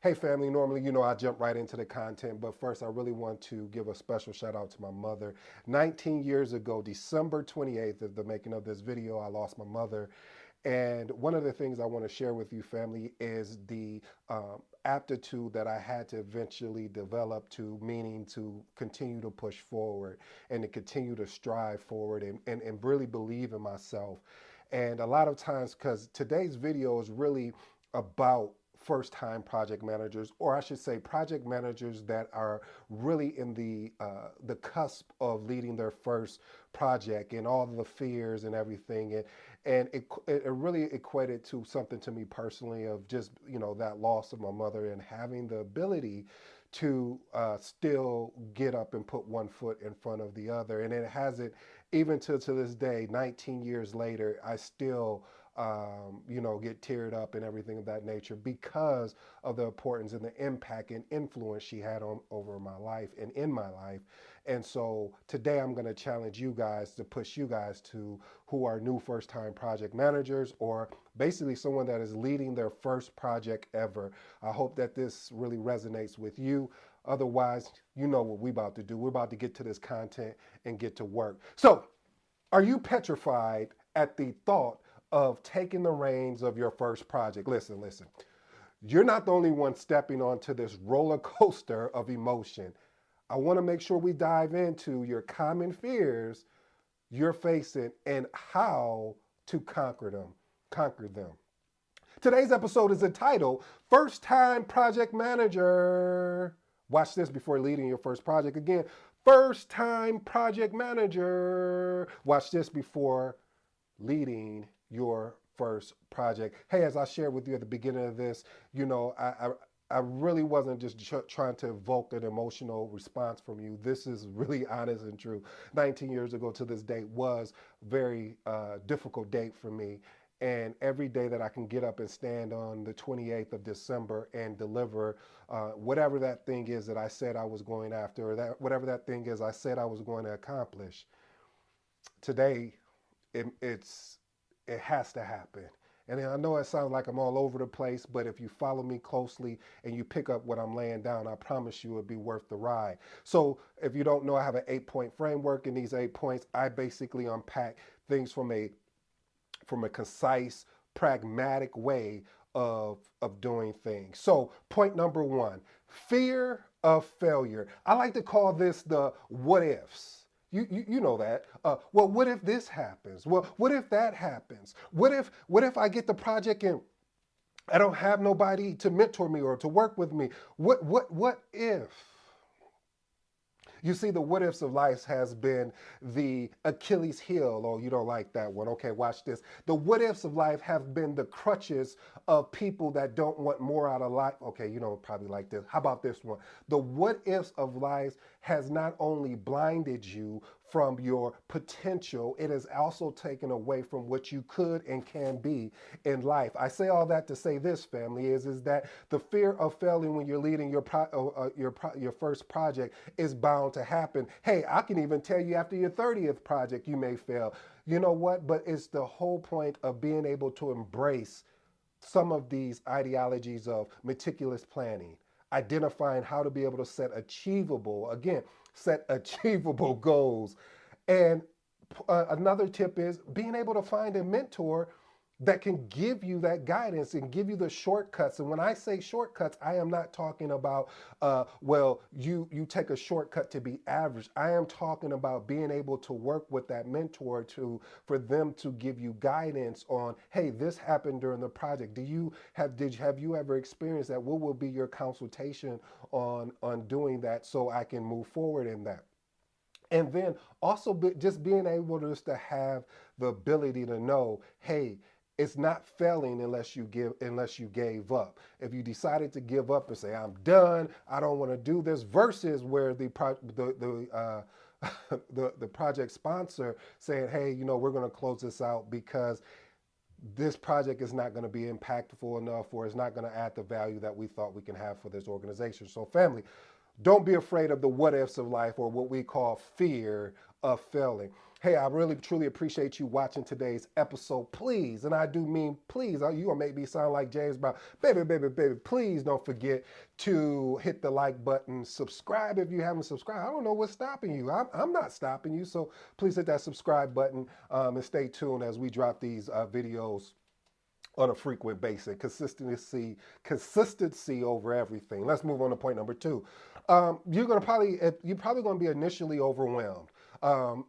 Hey family, normally I jump right into the content, but first I really want to give a special shout out to my mother. 19 years ago, December 28th of the making of this video, I lost my mother. And one of the things I want to share with you, family, is the aptitude that I had to eventually develop to, meaning to continue to push forward and to continue to strive forward and really believe in myself. And a lot of times, because today's video is really about first time project managers, or I should say project managers that are really in the cusp of leading their first project and all the fears and everything. And it really equated to something to me personally of just, that loss of my mother and having the ability to still get up and put one foot in front of the other. And it hasn't, even to this day, 19 years later, I still get teared up and everything of that nature because of the importance and the impact and influence she had on over my life and in my life. And so today I'm going to challenge you guys to push you guys to who are new first time project managers or basically someone that is leading their first project ever. I hope that this really resonates with you. Otherwise, you know what we're about to do. We're about to get to this content and get to work. So, are you petrified at the thought of taking the reins of your first project? Listen, listen. You're not the only one stepping onto this roller coaster of emotion. I want to make sure we dive into your common fears you're facing and how to conquer them. Conquer them. Today's episode is entitled First Time Project Manager. Watch this before leading your first project. Again, first time project manager. Watch this before leading your first project. Hey, as I shared with you at the beginning of this, I really wasn't just trying to evoke an emotional response from you. This is really honest and true. 19 years ago to this date was a very difficult date for me. And every day that I can get up and stand on the 28th of December and deliver whatever that thing is that I said I was going after, or that whatever that thing is I said I was going to accomplish, today it has to happen. And I know it sounds like I'm all over the place, but if you follow me closely and you pick up what I'm laying down, I promise you it'll be worth the ride. So if you don't know, I have an 8-point framework. In these 8 points, I basically unpack things from a concise, pragmatic way of doing things. So point number one, fear of failure. I like to call this the what ifs. You know that. Well, what if this happens? Well, what if that happens? What if I get the project and I don't have nobody to mentor me or to work with me? What if? You see, the what ifs of life has been the Achilles heel. Oh, you don't like that one. Okay, watch this. The what ifs of life have been the crutches of people that don't want more out of life. Okay, you don't probably like this. How about this one? The what ifs of life has not only blinded you from your potential, it has also taken away from what you could and can be in life. I say all that to say this, family, is that the fear of failing when you're leading your first project is bound to happen. Hey, I can even tell you after your 30th project you may fail. You know what? But it's the whole point of being able to embrace some of these ideologies of meticulous planning, identifying how to be able to set achievable goals. And another tip is being able to find a mentor that can give you that guidance and give you the shortcuts. And when I say shortcuts, I am not talking about, you take a shortcut to be average. I am talking about being able to work with that mentor for them to give you guidance on, hey, this happened during the project. Have you ever experienced that? What will be your consultation on doing that so I can move forward in that? And then also just being able to have the ability to know, hey, it's not failing unless you gave up. If you decided to give up and say, I'm done, I don't want to do this, versus where the project sponsor saying, hey, we're going to close this out because this project is not going to be impactful enough, or it's not going to add the value that we thought we can have for this organization. So family, don't be afraid of the what ifs of life, or what we call fear of failing. Hey, I really truly appreciate you watching today's episode. Please, and I do mean please, you gonna make me sound like James Brown. Baby, baby, baby, please don't forget to hit the like button. Subscribe if you haven't subscribed. I don't know what's stopping you. I'm not stopping you. So please hit that subscribe button and stay tuned as we drop these videos on a frequent basis. Consistency over everything. Let's move on to point number two. You're probably going to be initially overwhelmed.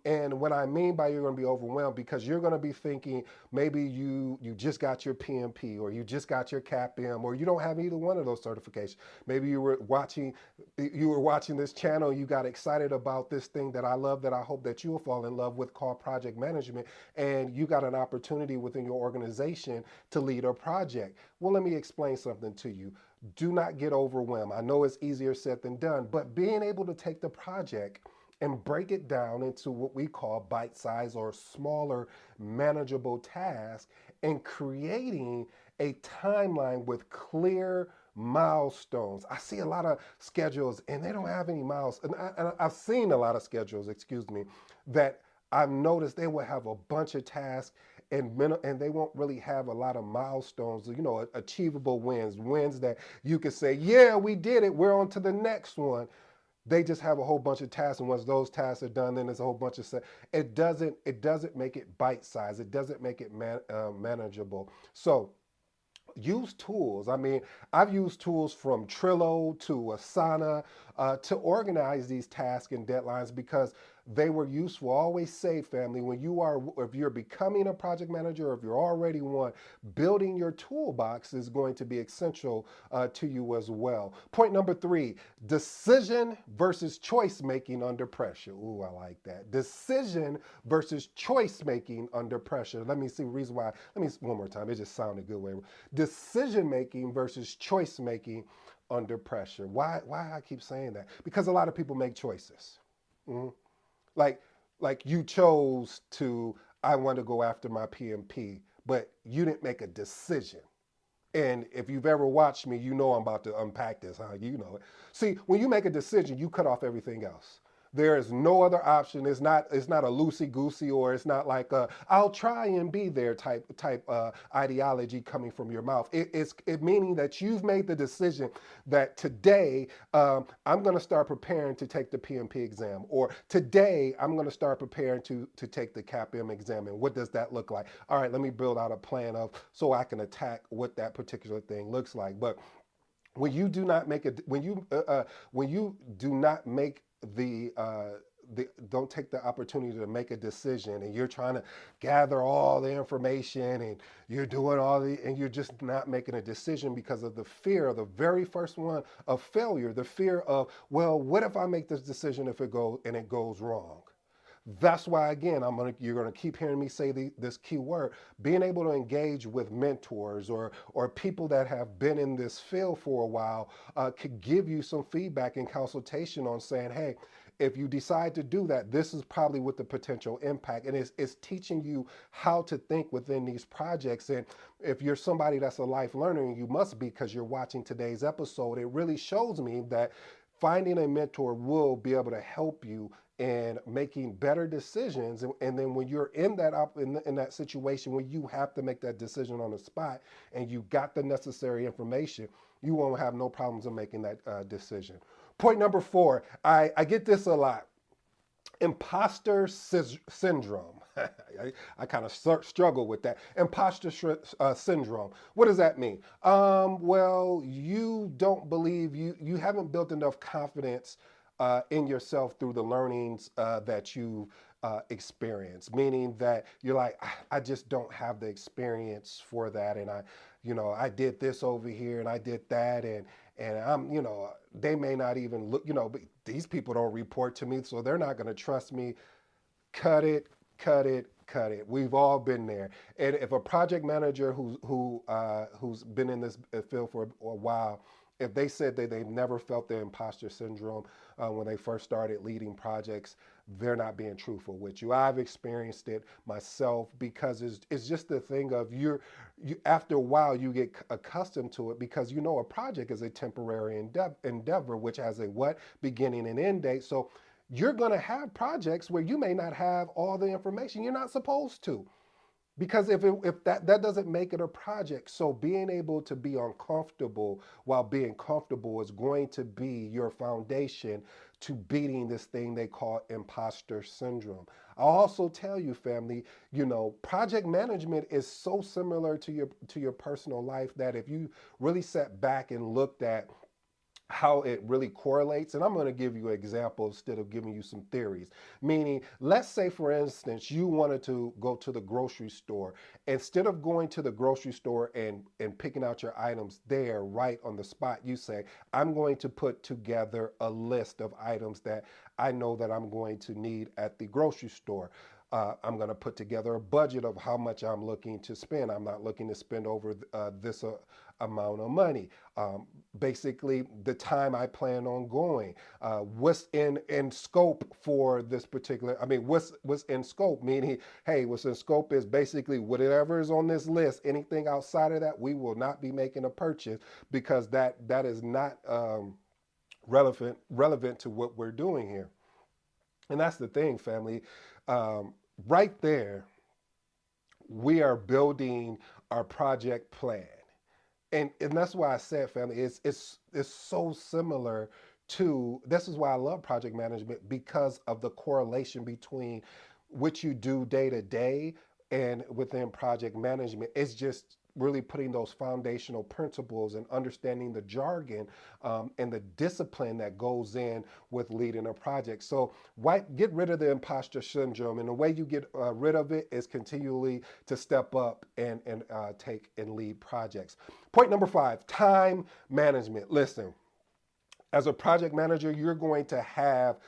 And what I mean by you're going to be overwhelmed, because you're going to be thinking maybe you just got your PMP, or you just got your CAPM, or you don't have either one of those certifications. Maybe you were watching this channel, you got excited about this thing that I love, that I hope that you will fall in love with, called project management, and you got an opportunity within your organization to lead a project. Well, let me explain something to you. Do not get overwhelmed. I know it's easier said than done, but being able to take the project and break it down into what we call bite size or smaller manageable tasks, and creating a timeline with clear milestones. I see a lot of schedules and they don't have any miles. And I've seen a lot of schedules, excuse me, that I've noticed they will have a bunch of tasks, and they won't really have a lot of milestones, achievable wins that you could say, yeah, we did it, we're on to the next one. They just have a whole bunch of tasks, and once those tasks are done, then there's a whole bunch of it doesn't make it bite size. It doesn't make it manageable. So use tools. I mean, I've used tools from Trello to Asana to organize these tasks and deadlines, because they were useful. Always say, family, if you're becoming a project manager, or if you're already one, building your toolbox is going to be essential to you as well. Point number three: decision versus choice making under pressure. Ooh, I like that. Decision versus choice making under pressure. Let me see the reason why. Let me one more time. It just sounded good. Way. Decision making versus choice making under pressure. Why I keep saying that? Because a lot of people make choices. Mhm. Like you chose to, I want to go after my PMP, but you didn't make a decision. And if you've ever watched me, you know I'm about to unpack this, huh? You know it. See, when you make a decision, you cut off everything else. There is no other option. It's not a loosey goosey, or it's not like I'll try and be there type ideology coming from your mouth. It's meaning that you've made the decision that today I'm going to start preparing to take the PMP exam, or today I'm going to start preparing to take the CAPM exam. And what does that look like? All right, let me build out a plan of so I can attack what that particular thing looks like. But when you do not make it, when you do not make don't take the opportunity to make a decision, and you're trying to gather all the information, and you're doing and you're just not making a decision because of the fear of the very first one of failure, the fear of, well, what if I make this decision, if it goes wrong? That's why, again, you're gonna keep hearing me say this key word: being able to engage with mentors, or people that have been in this field for a while, could give you some feedback and consultation on saying, hey, if you decide to do that, this is probably what the potential impact, and it's teaching you how to think within these projects. And if you're somebody that's a life learner, and you must be, because you're watching today's episode, it really shows me that finding a mentor will be able to help you in making better decisions. And then when you're in that situation where you have to make that decision on the spot, and you got the necessary information, you won't have no problems in making that decision. Point number four: I get this a lot: imposter syndrome. I kind of struggle with that. Imposter syndrome. What does that mean? Well, you don't believe you haven't built enough confidence in yourself through the learnings that you experience. Meaning that you're like, I just don't have the experience for that, and I did this over here, and I did that, and they may not even look, but these people don't report to me, so they're not going to trust me. Cut it, cut it, cut it. We've all been there. And if a project manager who's been in this field for a while, if they said that they've never felt the imposter syndrome when they first started leading projects, they're not being truthful with you. I've experienced it myself, because it's just the thing of you after a while you get accustomed to it, because a project is a temporary endeavor, which has a what beginning and end date. So you're going to have projects where you may not have all the information. You're not supposed to. Because if that doesn't make it a project, so being able to be uncomfortable while being comfortable is going to be your foundation to beating this thing they call imposter syndrome. I'll also tell you, family, project management is so similar to your personal life that if you really sat back and looked at how it really correlates. And I'm going to give you an example instead of giving you some theories. Meaning, let's say, for instance, you wanted to go to the grocery store. Instead of going to the grocery store and picking out your items there right on the spot, you say, I'm going to put together a list of items that I know that I'm going to need at the grocery store. I'm going to put together a budget of how much I'm looking to spend. I'm not looking to spend over this amount of money. Basically, the time I plan on going. What's in scope for this particular? I mean, what's in scope? Meaning, hey, what's in scope is basically whatever is on this list. Anything outside of that, we will not be making a purchase because that is not relevant to what we're doing here. And that's the thing, family. Right there, we are building our project plan. And that's why I said, family, it's so similar to, this is why I love project management, because of the correlation between what you do day to day and within project management. It's just really putting those foundational principles and understanding the jargon, and the discipline that goes in with leading a project. So why get rid of the imposter syndrome? And the way you get rid of it is continually to step up and take and lead projects. Point number 5, time management. Listen, as a project manager, you're going to have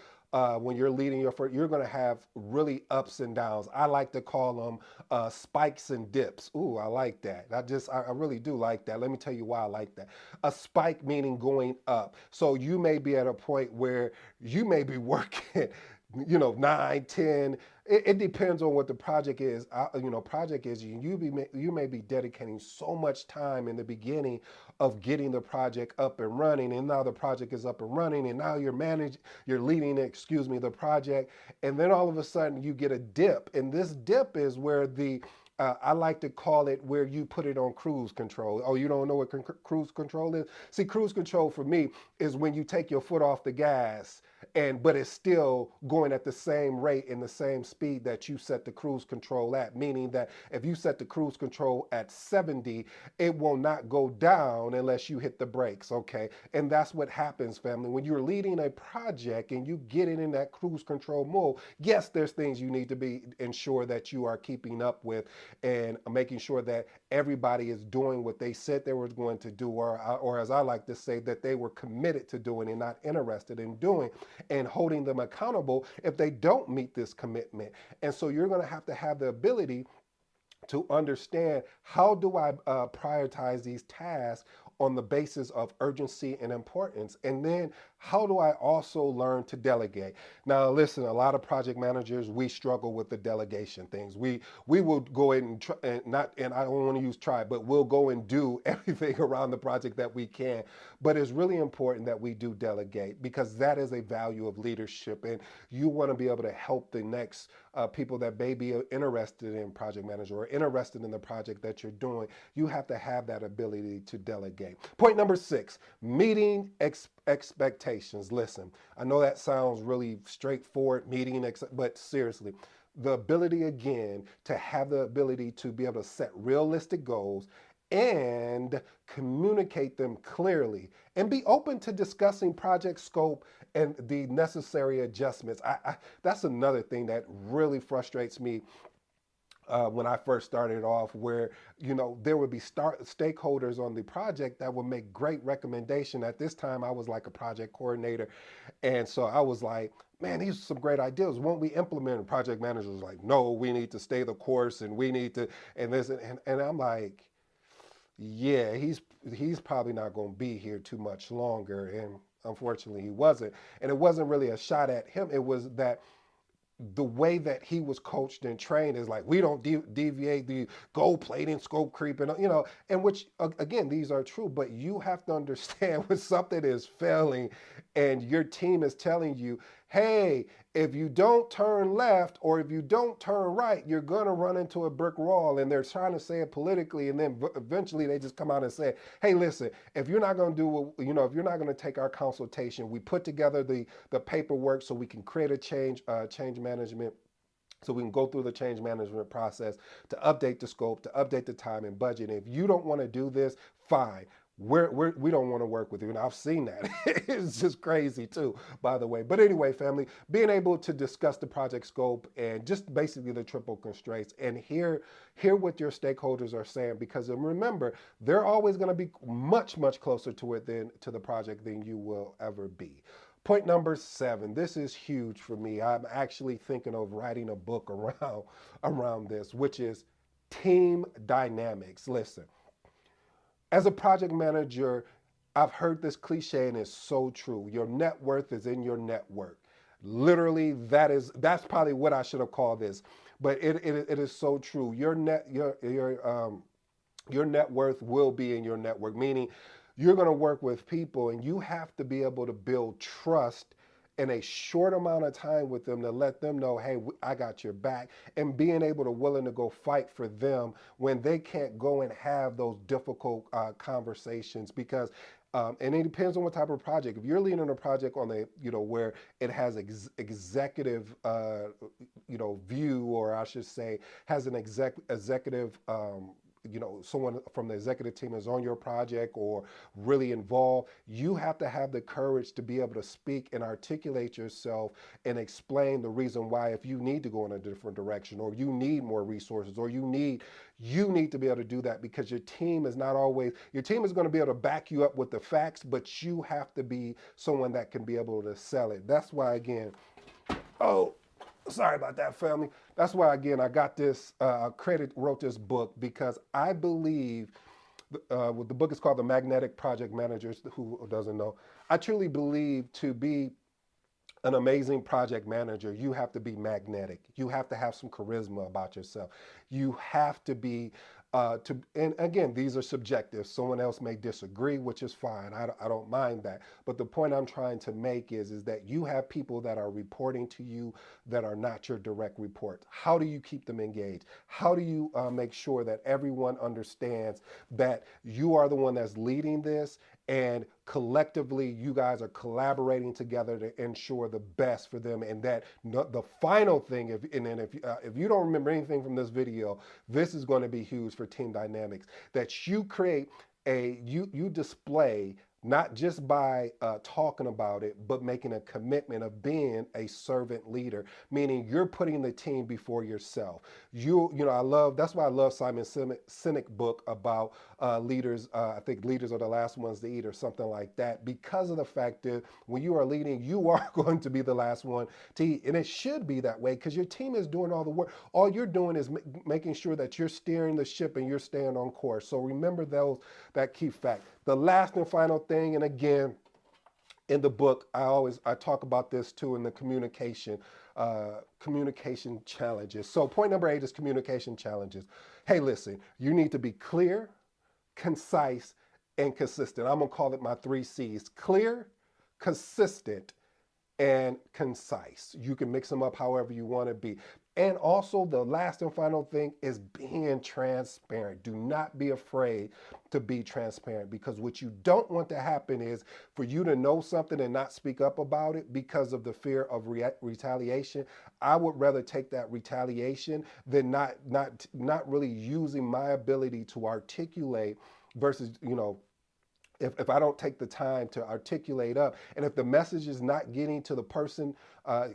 when you're leading your first, you're going to have really ups and downs. I like to call them spikes and dips. Ooh, I like that. I really do like that. Let me tell you why I like that. A spike meaning going up. So you may be at a point where you may be working, 9, 10. It depends on what the project is. You may be dedicating so much time in the beginning of getting the project up and running, and now the project is up and running, and now you're leading, excuse me, the project, and then all of a sudden you get a dip, and this dip is where I like to call it where you put it on cruise control. Oh, you don't know what cruise control is? See, cruise control for me is when you take your foot off the gas, but it's still going at the same rate and the same speed that you set the cruise control at. Meaning that if you set the cruise control at 70, it will not go down unless you hit the brakes. Okay, and that's what happens, family, when you're leading a project and you get it in that cruise control mode. Yes, there's things you need to be ensure that you are keeping up with and making sure that everybody is doing what they said they were going to do, or as I like to say, that they were committed to doing and not interested in doing, and holding them accountable if they don't meet this commitment. And so you're going to have the ability to understand, how do I prioritize these tasks on the basis of urgency and importance? And then how do I also learn to delegate? Now, listen, a lot of project managers, we struggle with the delegation things. We will go in and try, and I don't want to use try, but we'll go and do everything around the project that we can. But it's really important that we do delegate, because that is a value of leadership, and you want to be able to help the next people that may be interested in project manager or interested in the project that you're doing. You have to have that ability to delegate. Point number 6, meeting expectations. Listen, I know that sounds really straightforward, but seriously, the ability again to have the ability to be able to set realistic goals and communicate them clearly, and be open to discussing project scope and the necessary adjustments. That's another thing that really frustrates me when I first started off, where there would be stakeholders on the project that would make great recommendation. At this time, I was like a project coordinator, and so I was like, man, these are some great ideas. Won't we implement? And project manager was like, no, we need to stay the course, and we need to, and this, and I'm like, yeah, he's probably not going to be here too much longer, and unfortunately, he wasn't. And it wasn't really a shot at him. It was that the way that he was coached and trained is like, we don't deviate, the gold plating, scope creeping, and which again, these are true, but you have to understand when something is failing and your team is telling you, hey, if you don't turn left or if you don't turn right, you're going to run into a brick wall. And they're trying to say it politically. And then eventually they just come out and say, hey, listen, if you're not going to do what, if you're not going to take our consultation, we put together the paperwork so we can create a change management, so we can go through the change management process to update the scope, to update the time and budget. And if you don't want to do this, fine. We don't want to work with you. And I've seen that. It's just crazy too, by the way. But anyway, family, being able to discuss the project scope and just basically the triple constraints and hear what your stakeholders are saying, because remember, they're always going to be much closer to it than to the project than you will ever be. Point number 7. This is huge for me. I'm actually thinking of writing a book around this, which is team dynamics. Listen, as a project manager, I've heard this cliche and it's so true. Your net worth is in your network. Literally, that's probably what I should have called this, but it is so true. Your net worth will be in your network, meaning you're going to work with people and you have to be able to build trust in a short amount of time with them to let them know, hey, I got your back, and being able to willing to go fight for them when they can't go and have those difficult conversations. Because and it depends on what type of project. If you're leading a project on the, where it has executive, view, or I should say, has an executive, someone from the executive team is on your project or really involved, you have to have the courage to be able to speak and articulate yourself and explain the reason why, if you need to go in a different direction or you need more resources or you need to be able to do that, because your team is going to be able to back you up with the facts, but you have to be someone that can be able to sell it. That's why, again, oh, sorry about that, family. That's why, again, I got this, wrote this book because I believe the book is called The Magnetic Project Managers. Who doesn't know? I truly believe to be an amazing project manager, you have to be magnetic. You have to have some charisma about yourself. You have to be, and again, these are subjective. Someone else may disagree, which is fine. I don't mind that. But the point I'm trying to make is that you have people that are reporting to you that are not your direct reports. How do you keep them engaged? How do you make sure that everyone understands that you are the one that's leading this, and collectively you guys are collaborating together to ensure the best for them? And that the final thing, if you don't remember anything from this video, this is going to be huge for team dynamics, that you create you display, not just by talking about it, but making a commitment of being a servant leader, meaning you're putting the team before yourself. That's why I love Simon Sinek book about leaders. I think leaders are the last ones to eat, or something like that, because of the fact that when you are leading, you are going to be the last one to eat. And it should be that way, because your team is doing all the work. All you're doing is making sure that you're steering the ship and you're staying on course. So remember that key fact. The last and final thing, and again, in the book, I talk about this too in the communication challenges. So point number 8 is communication challenges. Hey, listen, you need to be clear, concise, and consistent. I'm gonna call it my 3 C's: clear, consistent, and concise. You can mix them up however you want to be. And also, the last and final thing is being transparent. Do not be afraid to be transparent, because what you don't want to happen is for you to know something and not speak up about it because of the fear of retaliation. I would rather take that retaliation than not really using my ability to articulate, versus, if I don't take the time to articulate up, and if the message is not getting to the person,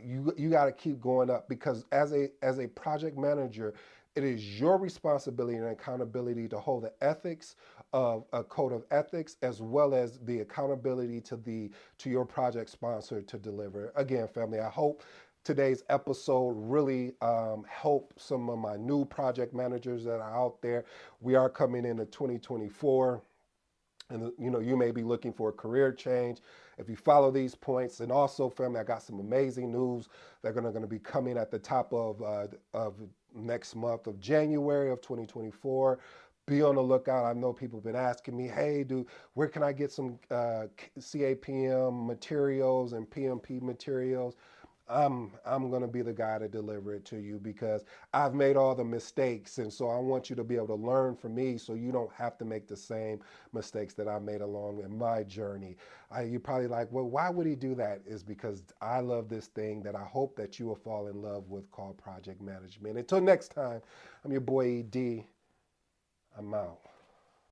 you got to keep going up, because as a project manager, it is your responsibility and accountability to hold the ethics of a code of ethics, as well as the accountability to your project sponsor to deliver. Again, family, I hope today's episode really helped some of my new project managers that are out there. We are coming into 2024. And you may be looking for a career change. If you follow these points, and also, family, I got some amazing news that are going to be coming at the top of next month of January of 2024. Be on the lookout. I know people have been asking me, hey, where can I get some CAPM materials and PMP materials? I'm gonna be the guy to deliver it to you because I've made all the mistakes, and so I want you to be able to learn from me, so you don't have to make the same mistakes that I made along in my journey. You're probably like, well, why would he do that? Is because I love this thing that I hope that you will fall in love with, called project management. Until next time, I'm your boy ED. I'm out.